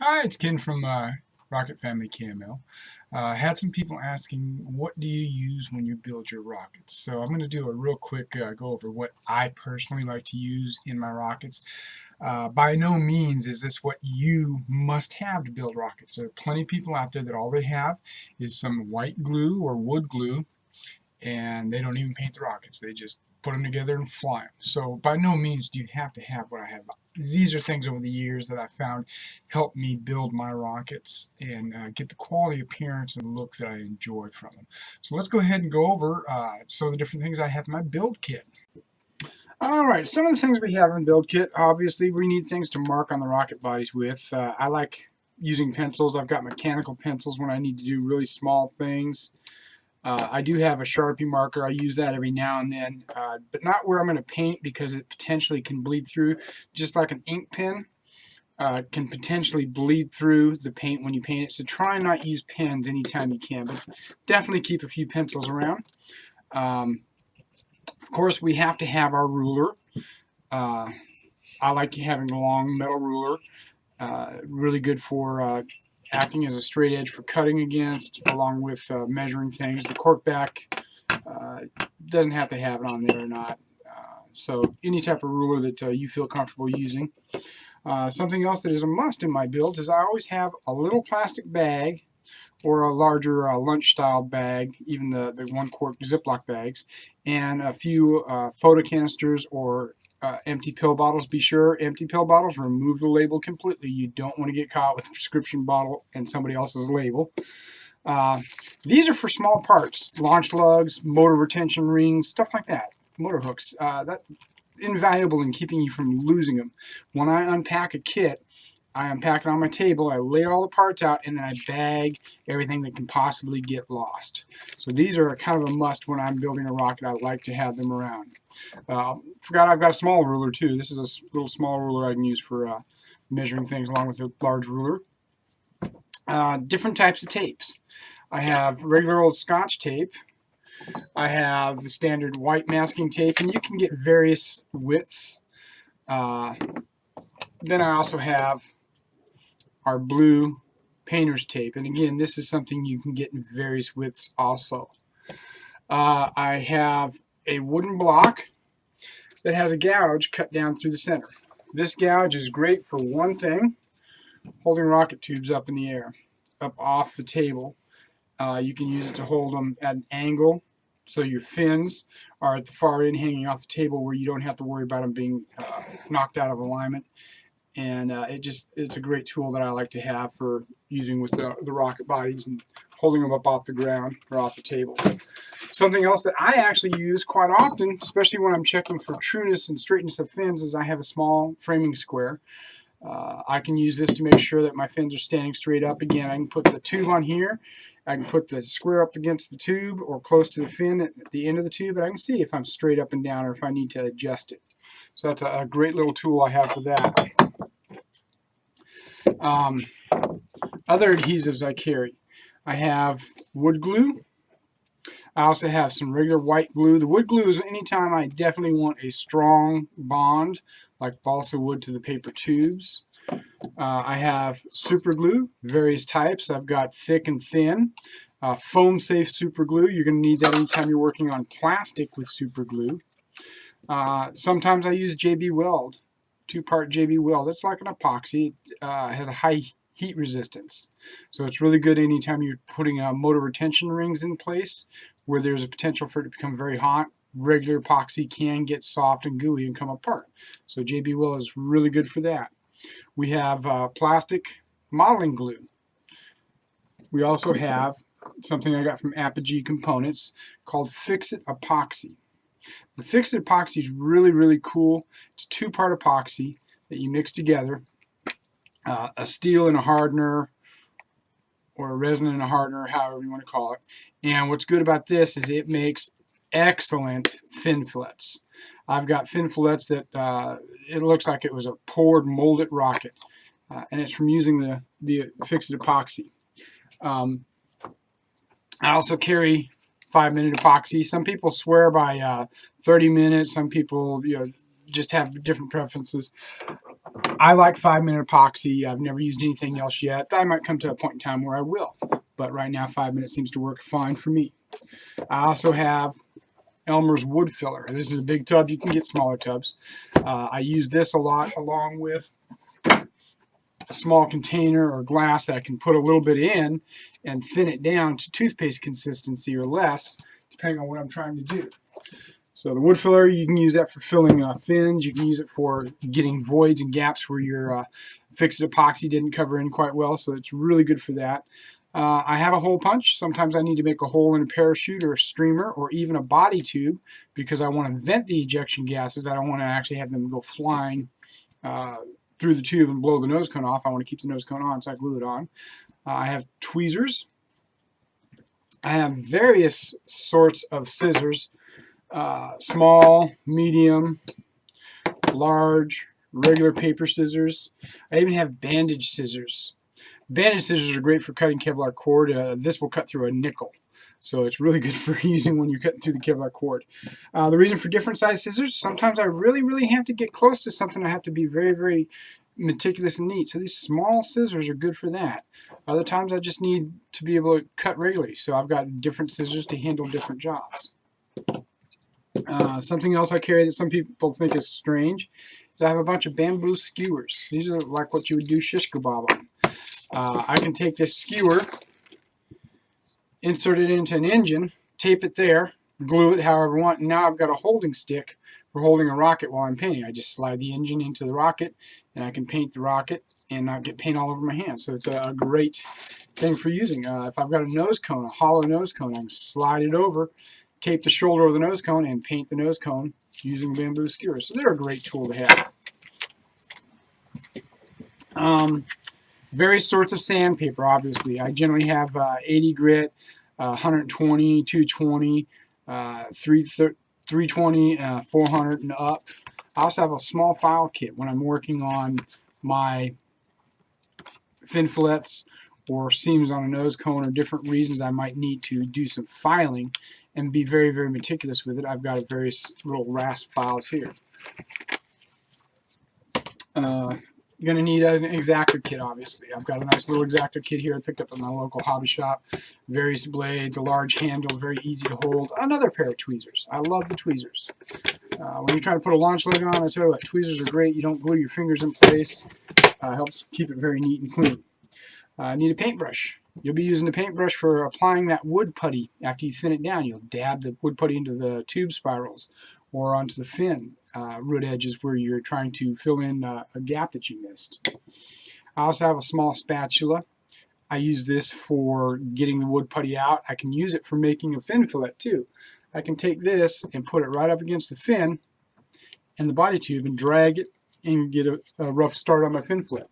Hi, it's Ken from Rocket Family KML. Had some people asking, what do you use when you build your rockets? So I'm going to do a real quick go over what I personally like to use in my rockets. By no means is this what you must have to build rockets. There are plenty of people out there that all they have is some white glue or wood glue, and they don't even paint the rockets. They just put them together and fly them. So by no means do you have to have what I have. These are things over the years that I found help me build my rockets and get the quality appearance and look that I enjoy from them. So let's go ahead and go over some of the different things I have in my build kit. Alright, some of the things we have in build kit, obviously we need things to mark on the rocket bodies with. I like using pencils. I've got mechanical pencils when I need to do really small things. I do have a Sharpie marker. I use that every now and then, but not where I'm going to paint because it potentially can bleed through. Just like an ink pen can potentially bleed through the paint when you paint it. So try and not use pens anytime you can, but definitely keep a few pencils around. Of course, we have to have our ruler. I like having a long metal ruler. Really good for acting as a straight edge for cutting against, along with measuring things. The cork back doesn't have to have it on there or not. So any type of ruler that you feel comfortable using. Something else that is a must in my builds is I always have a little plastic bag or a larger lunch-style bag, even the one-quart Ziploc bags, and a few photo canisters or empty pill bottles. Be sure, empty pill bottles, remove the label completely. You don't want to get caught with a prescription bottle and somebody else's label. These are for small parts, launch lugs, motor retention rings, stuff like that, motor hooks. That's invaluable in keeping you from losing them. When I unpack a kit, I unpack it on my table, I lay all the parts out, and then I bag everything that can possibly get lost. So these are kind of a must when I'm building a rocket. I like to have them around. Forgot I've got a small ruler too. This is a little small ruler I can use for measuring things along with a large ruler. Different types of tapes. I have regular old Scotch tape. I have the standard white masking tape, and you can get various widths. Then I also have our blue painter's tape, and again, this is something you can get in various widths also. I have a wooden block that has a gouge cut down through the center. This gouge is great for one thing: holding rocket tubes up in the air, up off the table. You can use it to hold them at an angle, so your fins are at the far end hanging off the table where you don't have to worry about them being knocked out of alignment. And it's a great tool that I like to have for using with the rocket bodies and holding them up off the ground or off the table. Something else that I actually use quite often, especially when I'm checking for trueness and straightness of fins, is I have a small framing square. I can use this to make sure that my fins are standing straight up. Again, I can put the tube on here, I can put the square up against the tube or close to the fin at the end of the tube, and I can see if I'm straight up and down or if I need to adjust it. So that's a great little tool I have for that. Other adhesives I carry. I have wood glue. I also have some regular white glue. The wood glue is anytime I definitely want a strong bond, like balsa wood to the paper tubes. I have super glue, various types. I've got thick and thin. Foam safe super glue. You're going to need that anytime you're working on plastic with super glue. Sometimes I use JB Weld. 2-part JB Weld. It's like an epoxy. It has a high heat resistance. So it's really good anytime you're putting motor retention rings in place where there's a potential for it to become very hot. Regular epoxy can get soft and gooey and come apart. So JB Weld is really good for that. We have plastic modeling glue. We also have something I got from Apogee Components called Fix-It Epoxy. The Fix-It Epoxy is really, really cool. It's a 2-part epoxy that you mix together, a steel and a hardener, or a resin and a hardener, however you want to call it. And what's good about this is it makes excellent fin fillets. I've got fin fillets that it looks like it was a poured molded rocket, and it's from using the Fix-It Epoxy. I also carry 5-minute epoxy. Some people swear by 30 minutes. Some people just have different preferences. I like 5-minute epoxy. I've never used anything else yet. I might come to a point in time where I will, but right now 5 minutes seems to work fine for me. I also have Elmer's wood filler. This is a big tub. You can get smaller tubs. I use this a lot along with a small container or glass that I can put a little bit in and thin it down to toothpaste consistency or less, depending on what I'm trying to do. So the wood filler, you can use that for filling fins. You can use it for getting voids and gaps where your fixed epoxy didn't cover in quite well, so it's really good for that. I have a hole punch. Sometimes I need to make a hole in a parachute or a streamer or even a body tube because I want to vent the ejection gases. I don't want to actually have them go flying through the tube and blow the nose cone off. I want to keep the nose cone on, so I glue it on. I have tweezers. I have various sorts of scissors, small, medium, large, regular paper scissors. I even have bandage scissors. Bandage scissors are great for cutting Kevlar cord. This will cut through a nickel, so it's really good for using when you're cutting through the Kevlar cord. The reason for different size scissors, sometimes I really have to get close to something. I have to be very meticulous and neat. So these small scissors are good for that. Other times I just need to be able to cut regularly, so I've got different scissors to handle different jobs. Something else I carry that some people think is strange is I have a bunch of bamboo skewers. These are like what you would do shish kebab on. I can take this skewer, insert it into an engine, tape it there, glue it however I want, and now I've got a holding stick for holding a rocket while I'm painting. I just slide the engine into the rocket, and I can paint the rocket and not get paint all over my hand. So it's a great thing for using. If I've got a nose cone, a hollow nose cone, I can slide it over, tape the shoulder of the nose cone, and paint the nose cone using bamboo skewers. So they're a great tool to have. Various sorts of sandpaper, obviously. I generally have 80 grit, 120, 220, 320, 400 and up. I also have a small file kit when I'm working on my fin fillets or seams on a nose cone or different reasons I might need to do some filing and be very meticulous with it. I've got various little rasp files here. You're going to need an X-Acto kit, obviously. I've got a nice little X-Acto kit here I picked up at my local hobby shop. Various blades, a large handle, very easy to hold. Another pair of tweezers. I love the tweezers. When you're trying to put a launch leg on, I tell you what, tweezers are great. You don't glue your fingers in place. Helps keep it very neat and clean. Need a paintbrush. You'll be using the paintbrush for applying that wood putty. After you thin it down, you'll dab the wood putty into the tube spirals or onto the fin root edges where you're trying to fill in a gap that you missed. I also have a small spatula. I use this for getting the wood putty out. I can use it for making a fin fillet too. I can take this and put it right up against the fin and the body tube and drag it and get a rough start on my fin fillet.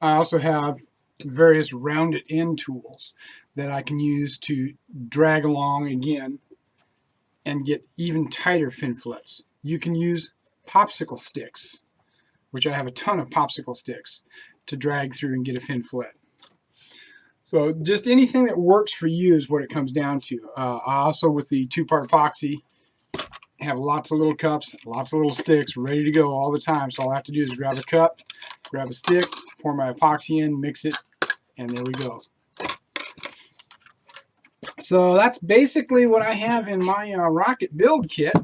I also have various rounded end tools that I can use to drag along again and get even tighter fin fillets. You can use popsicle sticks, which I have a ton of popsicle sticks, to drag through and get a fin fillet. So just anything that works for you is what it comes down to. I also, with the 2-part epoxy, have lots of little cups, lots of little sticks ready to go all the time. So all I have to do is grab a cup, grab a stick, pour my epoxy in, mix it, and there we go. So that's basically what I have in my rocket build kit.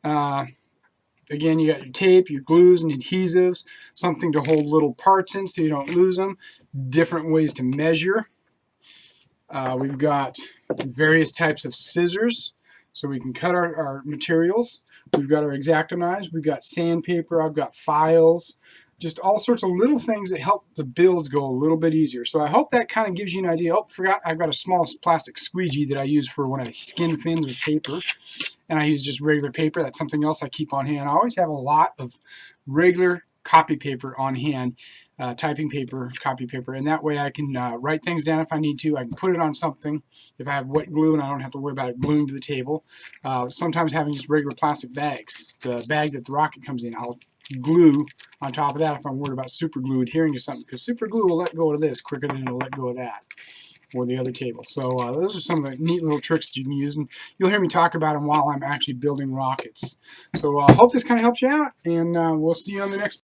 Again, you got your tape, your glues and adhesives, something to hold little parts in so you don't lose them, different ways to measure. We've got various types of scissors so we can cut our materials. We've got our X-Acto knives, we've got sandpaper, I've got files, just all sorts of little things that help the builds go a little bit easier. So I hope that kind of gives you an idea. Oh, forgot, I've got a small plastic squeegee that I use for when I skin fins with paper. And I use just regular paper. That's something else I keep on hand. I always have a lot of regular copy paper on hand, typing paper, copy paper, and that way I can write things down if I need to. I can put it on something if I have wet glue and I don't have to worry about it gluing to the table. Sometimes having just regular plastic bags, the bag that the rocket comes in, I'll glue on top of that if I'm worried about super glue adhering to something, because super glue will let go of this quicker than it'll let go of that. or the other table. So those are some of the neat little tricks that you can use, and you'll hear me talk about them while I'm actually building rockets. So I hope this kind of helps you out, and we'll see you on the next